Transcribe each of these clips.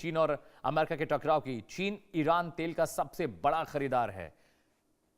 चीन और अमेरिका के टकराव की। चीन ईरान तेल का सबसे बड़ा खरीदार है।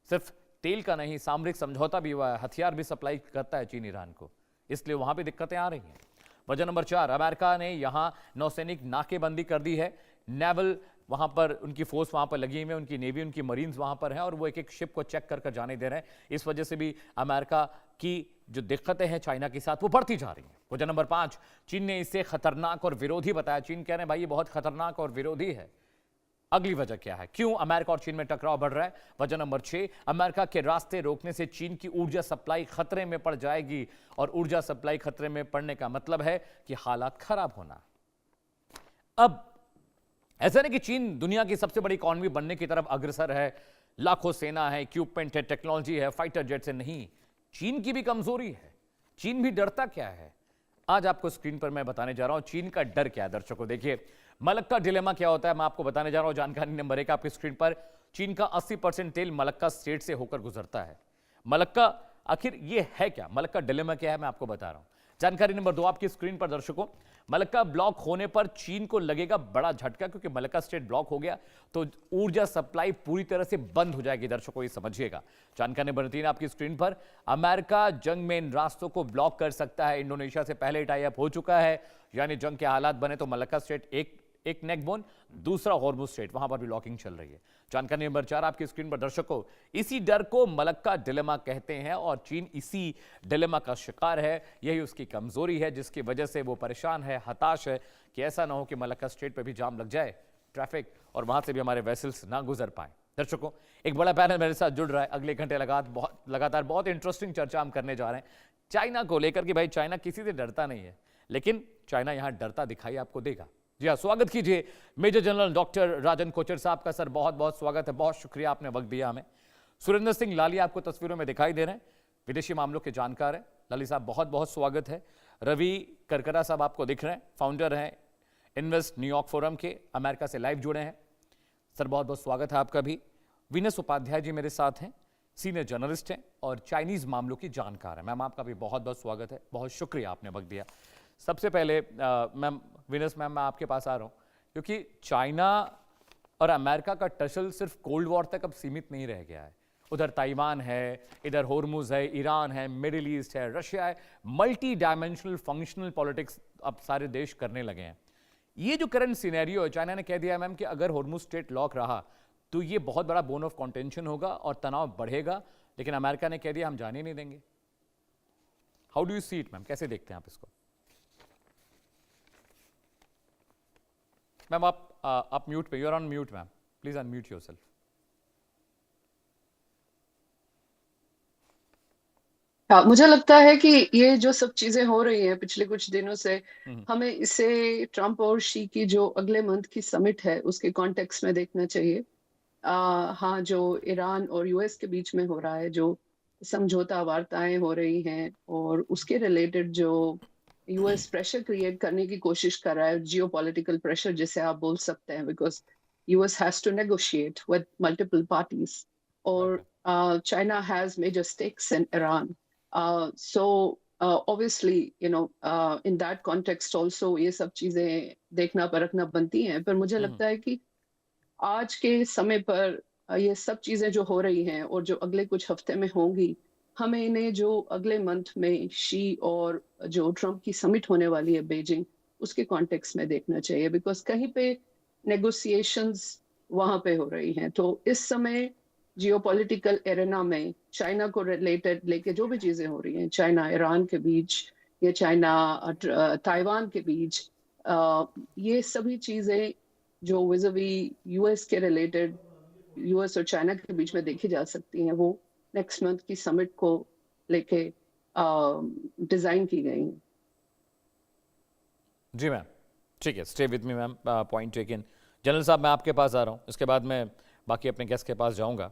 सिर्फ तेल का नहीं, सामरिक समझौता भी हुआ है, हथियार भी सप्लाई करता है चीन ईरान को, इसलिए वहां भी दिक्कतें आ रही हैं। वजह नंबर 4, अमेरिका ने यहां नौसैनिक नाकेबंदी कर दी है। नेवल वहां पर उनकी फोर्स वहां पर लगी हुई है, उनकी नेवी, उनकी मरीन्स वहां पर हैं और वो एक एक शिप को चेक कर जाने दे रहे हैं। इस वजह से भी अमेरिका की जो दिक्कतें हैं चाइना के साथ वो बढ़ती जा रही हैं। वजह नंबर 5, चीन ने इसे खतरनाक और विरोधी बताया। चीन कह रहे हैं भाई ये बहुत खतरनाक और विरोधी है। अगली वजह क्या है, क्यों अमेरिका और चीन में टकराव बढ़ रहा है? वजह नंबर 6, अमेरिका के रास्ते रोकने से चीन की ऊर्जा सप्लाई खतरे में पड़ जाएगी और ऊर्जा सप्लाई खतरे में पड़ने का मतलब है कि हालात खराब होना। अब ऐसा नहीं कि चीन दुनिया की सबसे बड़ी इकॉनमी बनने की तरफ अग्रसर है, लाखों सेना है, इक्विपमेंट है, टेक्नोलॉजी है, फाइटर जेट से नहीं, चीन की भी कमजोरी है। चीन भी डरता क्या है, आज आपको स्क्रीन पर मैं बताने जा रहा हूं। चीन का डर क्या है दर्शकों, देखिए मलक्का डिलेमा क्या होता है, मैं आपको बताने जा रहा हूं। जानकारी नंबर 1 आपकी स्क्रीन पर। चीन का 80% तेल मलक्का स्टेट से होकर गुजरता है। मलक्का आखिर ये है क्या, मलक्का डिलेमा क्या है, मैं आपको बता रहा हूं। जानकारी नंबर 2 आपकी स्क्रीन पर दर्शकों। मलक्का ब्लॉक होने पर चीन को लगेगा बड़ा झटका, क्योंकि मलक्का स्टेट ब्लॉक हो गया तो ऊर्जा सप्लाई पूरी तरह से बंद हो जाएगी। दर्शकों ये समझिएगा। जानकारी नंबर 3 आपकी स्क्रीन पर। अमेरिका जंग में इन रास्तों को ब्लॉक कर सकता है। इंडोनेशिया से पहले टाई अप हो चुका है, यानी जंग के हालात बने तो मलक्का स्टेट एक नेकबोन, दूसरा हॉर्मुज स्ट्रेट, वहां पर भी लॉकिंग चल रही है। जानकारी नंबर 4 आपकी स्क्रीन पर दर्शकों। इसी डर को मलक्का डिलेमा कहते हैं और चीन इसी डिलेमा का शिकार है। यही उसकी कमजोरी है जिसकी वजह से वो परेशान है, हताश है कि ऐसा ना हो कि मलक्का स्ट्रेट पर भी जाम लग जाए, ट्रैफिक, और वहां से भी हमारे वेसल्स ना गुजर पाए। दर्शकों एक बड़ा पैनल मेरे साथ जुड़ रहा है। अगले घंटे लगातार बहुत इंटरेस्टिंग चर्चा हम करने जा रहे हैं चाइना को लेकर कि भाई चाइना किसी से डरता नहीं है, लेकिन चाइना यहां डरता दिखाई आपको देगा। जी हाँ, स्वागत कीजिए मेजर जनरल डॉक्टर राजन कोचर साहब का। सर बहुत बहुत स्वागत है, बहुत शुक्रिया आपने वक्त दिया हमें। सुरेंद्र सिंह लाली आपको तस्वीरों में दिखाई दे रहे हैं, विदेशी मामलों के जानकार हैं। लाली साहब बहुत बहुत स्वागत है। रवि करकरा साहब आपको दिख रहे हैं, फाउंडर हैं इन्वेस्ट न्यूयॉर्क फोरम के, अमेरिका से लाइव जुड़े हैं। सर बहुत बहुत स्वागत है आपका भी। विनस उपाध्याय जी मेरे साथ हैं, सीनियर जर्नलिस्ट हैं और चाइनीज मामलों की जानकार है। मैम आपका भी बहुत बहुत स्वागत है, बहुत शुक्रिया आपने वक्त दिया। सबसे पहले मैम विनस मैम मैं आपके पास आ रहा हूँ, क्योंकि चाइना और अमेरिका का टसल सिर्फ कोल्ड वॉर तक अब सीमित नहीं रह गया है। उधर ताइवान है, इधर होर्मुज है, ईरान है, मिडिल ईस्ट है, रशिया है, मल्टी डायमेंशनल फंक्शनल पॉलिटिक्स अब सारे देश करने लगे हैं। ये जो करंट सिनेरियो है, चाइना ने कह दिया है मैम कि अगर होर्मुज स्ट्रेट लॉक रहा तो ये बहुत बड़ा बोन ऑफ कॉन्टेंशन होगा और तनाव बढ़ेगा, लेकिन अमेरिका ने कह दिया हम जाने नहीं देंगे। How do you see it ma'am, कैसे देखते हैं आप इसको? मैम आप म्यूट पे, you are on mute ma'am, please unmute yourself. हाँ, मुझे लगता है कि ये जो सब चीजें हो रही हैं पिछले कुछ दिनों से, हमें इसे ट्रम्प और शी की जो अगले मंथ की समिट है उसके कॉन्टेक्स्ट में देखना चाहिए। हाँ, जो ईरान और यूएस के बीच में हो रहा है, जो समझौता वार्ताएं हो रही हैं और उसके रिलेटेड जो यूएस प्रेशर क्रिएट करने की कोशिश कर रहा है, जियो पॉलिटिकल प्रेशर जिसे आप बोल सकते हैं, because US has to negotiate with multiple parties और China has major stakes in Iran. So obviously, in that context also ये सब चीजें देखना परखना बनती हैं, पर मुझे लगता है कि आज के समय पर ये सब चीजें जो हो रही हैं और जो अगले कुछ हफ्ते में होंगी, हमें इन्हें जो अगले मंथ में शी और जो ट्रम्प की समिट होने वाली है बीजिंग, उसके कॉन्टेक्स्ट में देखना चाहिए, बिकॉज कहीं पे नेगोशिएशंस वहां पे हो रही हैं। तो इस समय जियोपॉलिटिकल एरेना में चाइना को रिलेटेड लेके जो भी चीजें हो रही हैं, चाइना ईरान के बीच या चाइना ताइवान के बीच, ये सभी चीजें जो विज़ावी यूएस के रिलेटेड यूएस और चाइना के बीच में देखी जा सकती हैं, वो नेक्स्ट मंथ की समिट को लेके डिजाइन की गई हैं। जी मैम, ठीक है, stay with me ma'am, point taken. General साहब मैं आपके पास आ रहा हूँ, इसके बाद मैं बाकी अपने गेस्ट के पास जाऊंगा।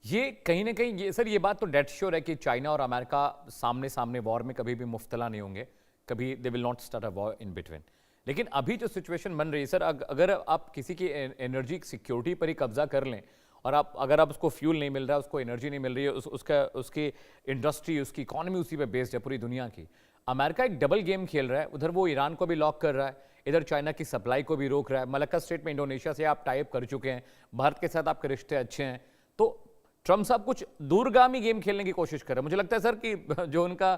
ये कहीं ना कहीं ये बात तो डेड श्योर है कि चाइना और अमेरिका सामने सामने वॉर में कभी भी मुफ्तला नहीं होंगे, कभी they will not start a war in between. लेकिन अभी जो सिचुएशन बन रही है सर, अगर आप किसी की एनर्जी सिक्योरिटी पर ही कब्जा कर लें और अगर आप उसको फ्यूल नहीं मिल रहा है, उसको एनर्जी नहीं मिल रही है, उसकी इंडस्ट्री, उसकी इकॉनमी उसी पे बेस्ड है पूरी दुनिया की। अमेरिका एक डबल गेम खेल रहा है, उधर वो ईरान को भी लॉक कर रहा है, इधर चाइना की सप्लाई को भी रोक रहा है। मलक्का स्ट्रेट में इंडोनेशिया से आप टाई अप कर चुके हैं, भारत के साथ आपके रिश्ते अच्छे हैं, तो ट्रम्प साहब कुछ दूरगामी गेम खेलने की कोशिश कर रहे हैं। मुझे लगता है सर कि जो उनका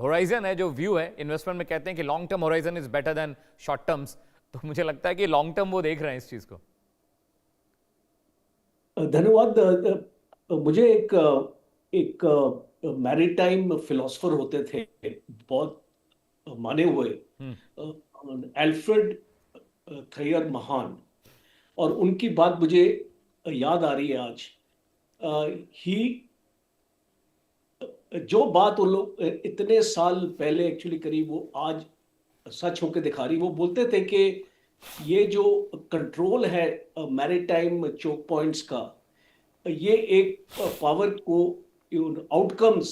होराइजन है, जो व्यू है इन्वेस्टमेंट में, कहते हैं कि long term horizon is better than short terms, तो मुझे लगता है कि लॉन्ग टर्म वो देख रहे हैं इस चीज को। धन्यवाद। मुझे एक एक मैरीटाइम फिलोसफर होते थे, बहुत माने हुए, एल्फ्रेड थेयर महान, और उनकी बात मुझे याद आ रही है आज। ही जो बात वो लोग इतने साल पहले एक्चुअली करी, वो आज सच होकर दिखा रही। वो बोलते थे कि ये जो कंट्रोल है मैरीटाइम चोक पॉइंट्स का, ये एक पावर को आउटकम्स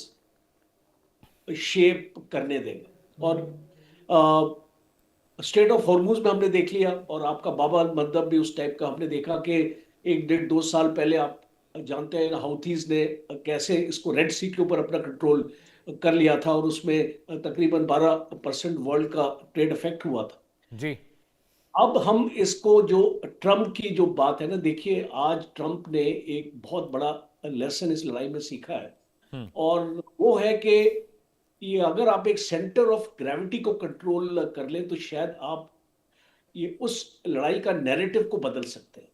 शेप करने देगा। और स्ट्रेट ऑफ हॉर्मुज में हमने देख लिया, और आपका बाबा मंदब भी उस टाइप का हमने देखा कि 1-1.5-2 साल पहले, आप जानते हैं हाउथीज ने कैसे इसको रेड सी के ऊपर अपना कंट्रोल कर लिया था, और उसमें तकरीबन 12% वर्ल्ड का ट्रेड इफेक्ट हुआ था जी। अब हम इसको, जो ट्रम्प की जो बात है ना, देखिए आज ट्रम्प ने एक बहुत बड़ा लेसन इस लड़ाई में सीखा है, और वो है कि ये अगर आप एक सेंटर ऑफ ग्रेविटी को कंट्रोल कर लें तो शायद आप ये उस लड़ाई का नैरेटिव को बदल सकते हैं।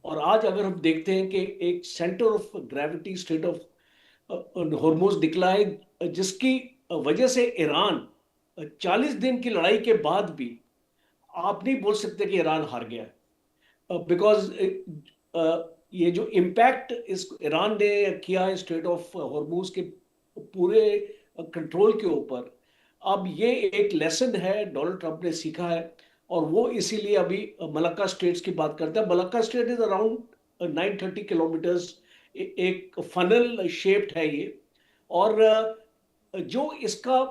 और आज अगर हम देखते हैं कि एक centre of gravity straight of Hormuz निकला है, जिसकी वजह से ईरान 40 दिन की लड़ाई के बाद भी आप नहीं बोल सकते कि ईरान हार गया, बिकॉज ये जो इम्पैक्ट इस ईरान ने किया है स्ट्रेट ऑफ हॉर्मुज के पूरे कंट्रोल के ऊपर, अब ये एक लेसन है डोनाल्ड ट्रंप ने सीखा है, और वो इसीलिए अभी मलक्का स्ट्रेट्स की बात करता है। Malacca strait is around 930 kilometres, एक फनल शेप्ड है ये, और जो इसका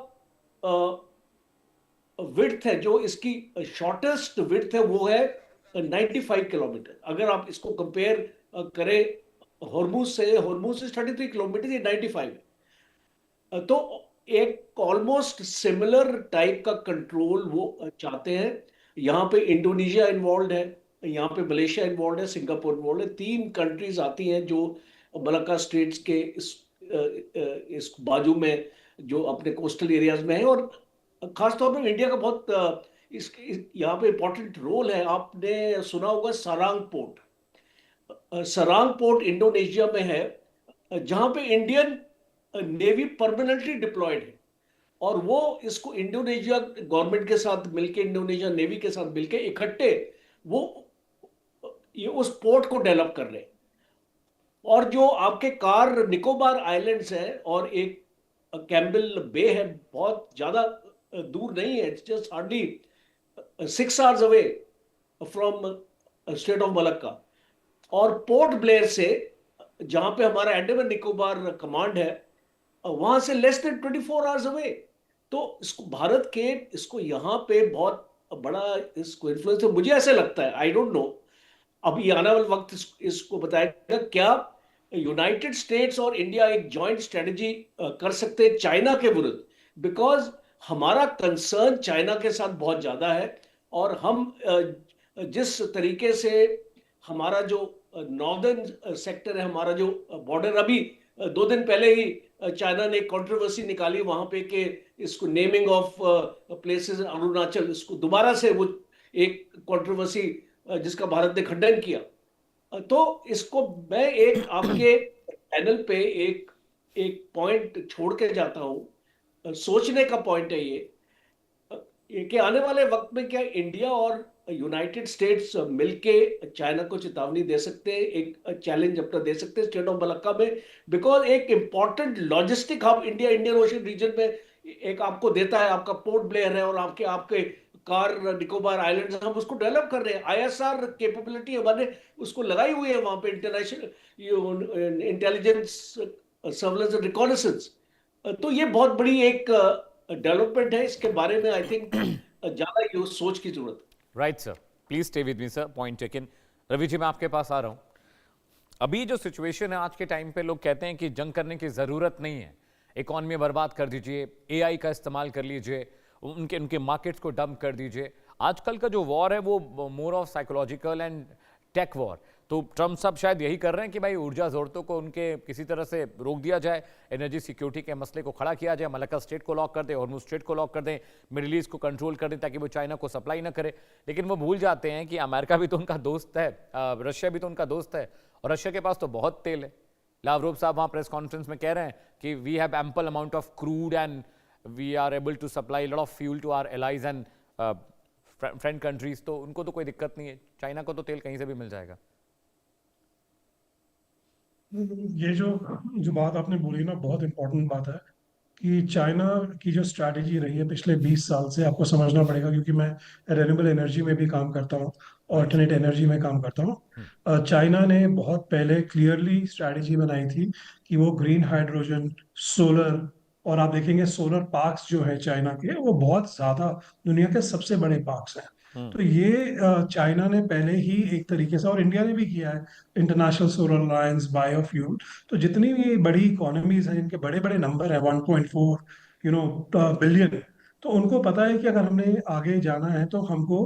विड्थ है, जो इसकी शॉर्टेस्ट विड्थ है, वो है 95 किलोमीटर। अगर आप इसको कंपेयर करें हॉर्मुज से, हॉर्मुज से 33 किलोमीटर, ये 95 है। तो एक ऑलमोस्ट सिमिलर टाइप का कंट्रोल वो चाहते हैं। यहाँ पे इंडोनेशिया इन्वॉल्व है, यहाँ पे मलेशिया इन्वॉल्व है, सिंगापुर इन्वॉल्व है। 3 कंट्रीज आती हैं जो मलक्का स्ट्रेट्स के इस बाजू में, जो अपने कोस्टल एरियाज में है, और खासतौर पर इंडिया का बहुत यहाँ पे इंपॉर्टेंट रोल है। आपने सुना होगा Sarang port. Sarang port Indonesia में है, जहाँ पे इंडियन नेवी परमानेंटली डिप्लॉयड है, और वो इसको इंडोनेशिया गवर्नमेंट के साथ मिलके, इंडोनेशिया नेवी के साथ मिलके इकट्ठे वो ये उस पोर्ट को डेवलप कर रहे हैं। और जो आपके कार निकोबार आइलैंड्स है और एक कैम्बल बे है, बहुत ज्यादा दूर नहीं है, it's just hardly 6 hours away from state of Malacca. और पोर्ट ब्लेयर से, जहां पे हमारा अंडमान निकोबार कमांड है, वहां से लेस देन 24 आवर्स अवे। तो इसको भारत के, इसको यहाँ पे बहुत बड़ा इसको इन्फ्लुएंस है। मुझे ऐसे लगता है, आई डोंट नो, अभी आने वाला वक्त इसको बताएगा, क्या यूनाइटेड स्टेट्स और इंडिया एक जॉइंट स्ट्रेटजी कर सकते हैं चाइना के विरुद्ध, बिकॉज हमारा कंसर्न चाइना के साथ बहुत ज्यादा है। और हम जिस तरीके से हमारा जो नॉर्दर्न सेक्टर है, हमारा जो बॉर्डर, अभी 2 दिन पहले ही चाइना ने एक कंट्रोवर्सी निकाली वहां पे कि इसको नेमिंग ऑफ प्लेसेस अरुणाचल, इसको दोबारा से वो एक कंट्रोवर्सी जिसका भारत ने खंडन किया। तो इसको मैं एक आपके पैनल पे एक पॉइंट छोड़ के जाता हूं, सोचने का पॉइंट है ये कि आने वाले वक्त में क्या इंडिया और यूनाइटेड स्टेट्स मिलके चाइना को चेतावनी दे सकते हैं, एक चैलेंज अपना दे सकते हैं स्ट्रेट ऑफ मलक्का में, बिकॉज एक important logistic hub India Indian Ocean region में एक आपको देता है, आपका पोर्ट ब्लेयर है, और आपके कार निकोबार आइलैंड्स, हम उसको डेवलप कर रहे हैं। ISR कैपेबिलिटी हमारे उसको लगाई हुई है वहां पे, international intelligence surveillance and reconnaissance. तो ये बहुत बड़ी एक डेवलपमेंट है, इसके बारे में आई थिंक ज्यादा सोच की जरूरत है। Right sir, please stay with me sir, point taken. Ravi ji, मैं आपके पास आ रहा हूं। अभी जो सिचुएशन है आज के टाइम पे, लोग कहते हैं कि जंग करने की जरूरत नहीं है, इकॉनमी बर्बाद कर दीजिए, AI का इस्तेमाल कर लीजिए, उनके मार्केट्स को डंप कर दीजिए। आजकल का जो वॉर है वो more of psychological and tech war. तो ट्रम्प साहब शायद यही कर रहे हैं कि भाई ऊर्जा ज़रूरतों को उनके किसी तरह से रोक दिया जाए, एनर्जी सिक्योरिटी के मसले को खड़ा किया जाए, मलक्का स्ट्रेट को लॉक कर दें, हॉर्मुज़ स्ट्रेट को लॉक कर दें, मिडिल ईस्ट को कंट्रोल कर दें ताकि वो चाइना को सप्लाई ना करे। लेकिन वो भूल जाते हैं कि अमेरिका भी तो उनका दोस्त है, रशिया भी तो उनका दोस्त है, और रशिया के पास तो बहुत तेल है। लावरोव साहब वहाँ प्रेस कॉन्फ्रेंस में कह रहे हैं कि we have ample amount of crude and we are able to supply lot of fuel to our allies and friend countries. तो उनको तो कोई दिक्कत नहीं है, चाइना को तो तेल कहीं से भी मिल जाएगा। ये जो बात आपने बोली ना, बहुत इम्पोर्टेंट बात है कि चाइना की जो स्ट्रैटेजी रही है पिछले 20 साल से, आपको समझना पड़ेगा, क्योंकि मैं रिन्यूएबल एनर्जी में भी काम करता हूँ, ऑल्टरनेट एनर्जी में काम करता हूँ। चाइना ने बहुत पहले क्लियरली स्ट्रैटेजी बनाई थी कि वो ग्रीन हाइड्रोजन, सोलर, और आप देखेंगे सोलर पार्क्स जो है चाइना के, वो बहुत ज़्यादा दुनिया के सबसे बड़े पार्क्स हैं। तो ये चाइना ने पहले ही एक तरीके से, और इंडिया ने भी किया है, इंटरनेशनल सोलर अलायंस, बायोफ्यूल, तो जितनी भी बड़ी इकोनॉमीज हैं जिनके बड़े बड़े नंबर है 1.4 बिलियन, तो उनको पता है कि अगर हमने आगे जाना है तो हमको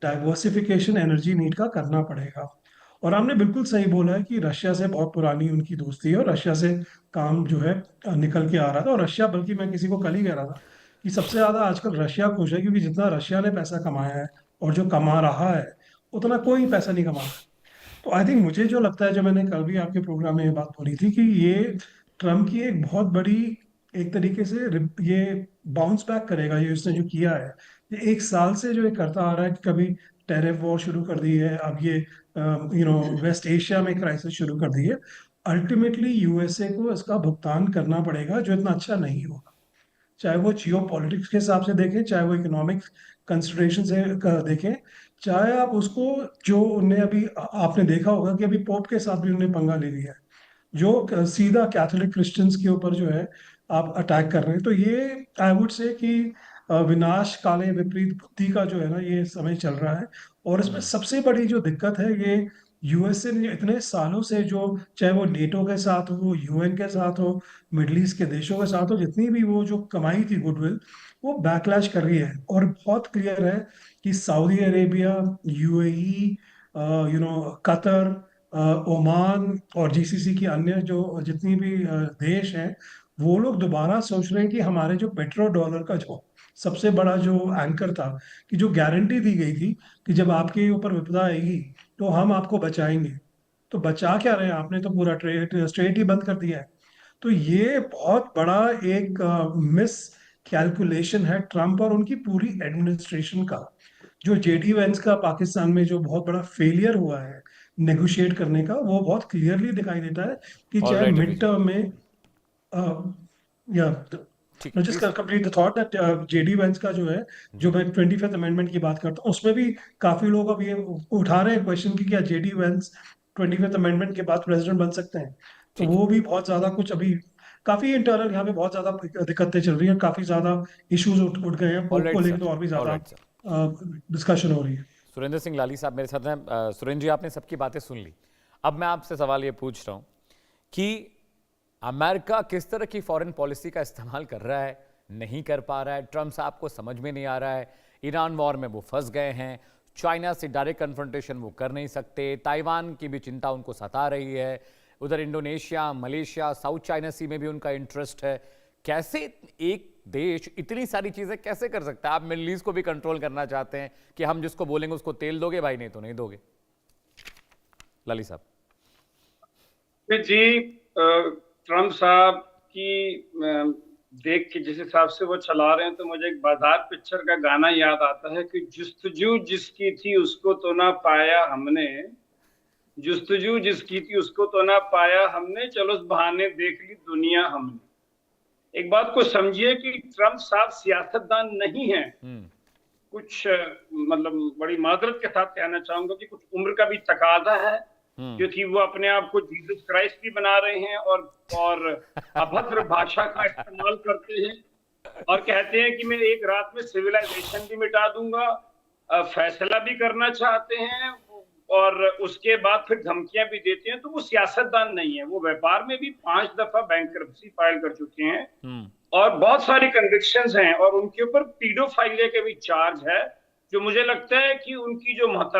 डाइवर्सिफिकेशन एनर्जी नीड का करना पड़ेगा। और आपने बिल्कुल सही बोला है कि रशिया से बहुत पुरानी उनकी दोस्ती है, और रशिया से काम जो है निकल के आ रहा था। और रशिया, बल्कि मैं किसी को कल ही कह रहा था कि सबसे ज्यादा आजकल रशिया खुश है, क्योंकि जितना रशिया ने पैसा कमाया है और जो कमा रहा है, उतना कोई पैसा नहीं कमा रहा। तो आई थिंक, मुझे जो लगता है, जो मैंने कल भी आपके प्रोग्राम में ये बात बोली थी, कि ये ट्रम्प की एक बहुत बड़ी, एक तरीके से ये बाउंस बैक करेगा, ये उसने जो किया है, ये 1 साल से जो ये करता आ रहा है कि कभी टेरिफ वॉर शुरू कर दी है, अब ये वेस्ट एशिया में क्राइसिस शुरू कर दी है। अल्टीमेटली यूएसए को इसका भुगतान करना पड़ेगा, जो इतना अच्छा नहीं होगा, चाहे वो जियो पॉलिटिक्स के हिसाब से देखें, चाहे वो इकोनॉमिक कंसिडरेशन से देखें, चाहे आप उसको, जो उन्हें अभी आपने देखा होगा कि अभी पोप के साथ भी उन्हें पंगा ले लिया है, जो सीधा कैथोलिक क्रिश्चियंस के ऊपर जो है आप अटैक कर रहे हैं। तो ये आई वुड से कि विनाश काले विपरीत बुद्धि का जो है ना, ये समय चल रहा है। और इसमें सबसे बड़ी जो दिक्कत है, ये यूएसए ने इतने सालों से, जो चाहे वो नेटो के साथ हो, यूएन के साथ हो, मिडल ईस्ट के देशों के साथ हो, जितनी भी वो जो कमाई थी गुडविल, वो बैकलैश कर रही है। और बहुत क्लियर है कि Saudi Arabia, UAE, Qatar, Oman और जीसीसी की अन्य जो जितनी भी देश हैं, वो लोग दोबारा सोच रहे हैं कि हमारे जो पेट्रो डॉलर का जो सबसे बड़ा जो एंकर था, कि जो गारंटी दी गई थी कि जब आपके ऊपर विपदा आएगी तो हम आपको बचाएंगे, तो बचा क्या रहे हैं, आपने तो पूरा स्ट्रेट ही बंद कर दिया है। तो ये बहुत बड़ा एक मिस कैलकुलेशन है ट्रम्प और उनकी पूरी एडमिनिस्ट्रेशन का। जो जेडी वेंस का पाकिस्तान में जो बहुत बड़ा फेलियर हुआ है नेगोशिएट करने का, वो बहुत क्लियरली दिखाई देता है कि चाहे Alright, मिड टर्म में, या ठीक, मैं just complete the thought that JD Vance का जो है, जो मैं 25th अमेंडमेंट की बात करता हूँ, उसमें भी काफी लोग अब ये उठा रहे हैं क्वेश्चन की क्या जेडी वेंस 25th अमेंडमेंट के बाद प्रेसिडेंट बन सकते हैं। तो ठीक। वो भी बहुत ज्यादा कुछ अभी काफी इंटरनल यहाँ पे बहुत ज्यादा दिक्कतें चल रही हैं, काफी ज्यादा इश्यूज उठ गए हैं, पोप को Alright, लेकर sir. तो और भी ज्यादा Alright, sir. डिस्कशन हो रही है। सुरेंद्र सिंह लाली साहब मेरे साथ हैं। सुरेंद्र जी, आपने सबकी बातें सुन ली। अब मैं आपसे सवाल ये पूछ रहा हूं कि अमेरिका किस तरह की फॉरेन पॉलिसी का इस्तेमाल कर रहा है, नहीं कर पा रहा है, ट्रम्प साहब को समझ में नहीं आ रहा है, ईरान वॉर में वो फंस गए हैं, चाइना से डायरेक्ट कन्फ्रंटेशन वो कर नहीं सकते, ताइवान की भी चिंता उनको सता रही है, उधर इंडोनेशिया, मलेशिया, साउथ चाइना सी में भी उनका इंटरेस्ट है। कैसे एक देश इतनी सारी चीजें कैसे कर सकता है? आप मिडिल ईस्ट को भी कंट्रोल करना चाहते हैं कि हम जिसको बोलेंगे उसको तेल दोगे भाई, नहीं तो नहीं दोगे। लाली साहब जी, ट्रम्प साहब की देख के जिस हिसाब से वो चला रहे हैं, तो मुझे एक बाजार पिक्चर का गाना याद आता है कि जुस्तजू जिसकी थी उसको तो ना पाया हमने, जुस्तजू जिसकी थी उसको तो ना पाया हमने, चलो उस बहाने देख ली दुनिया हमने। एक बात को समझिए कि ट्रम्प साहब सियासतदान नहीं है, कुछ मतलब बड़ी मादरत के साथ कहना चाहूंगा कि कुछ उम्र का भी तकाजा है, क्योंकि वो अपने आप को जीसस क्राइस्ट भी बना रहे हैं और अभद्र भाषा का इस्तेमाल करते हैं और कहते हैं कि मैं एक रात में सिविलाइजेशन भी मिटा दूंगा, फैसला भी करना चाहते हैं और उसके बाद फिर धमकियां भी देते हैं। तो वो सियासतदान नहीं है, वो व्यापार में भी 5 दफा बैंकरप्सी फाइल कर चुके हैं और बहुत सारी कन्विक्शंस हैं और उनके ऊपर पीडोफाइलिया के भी चार्ज है। जो मुझे लगता है कि उनकी जो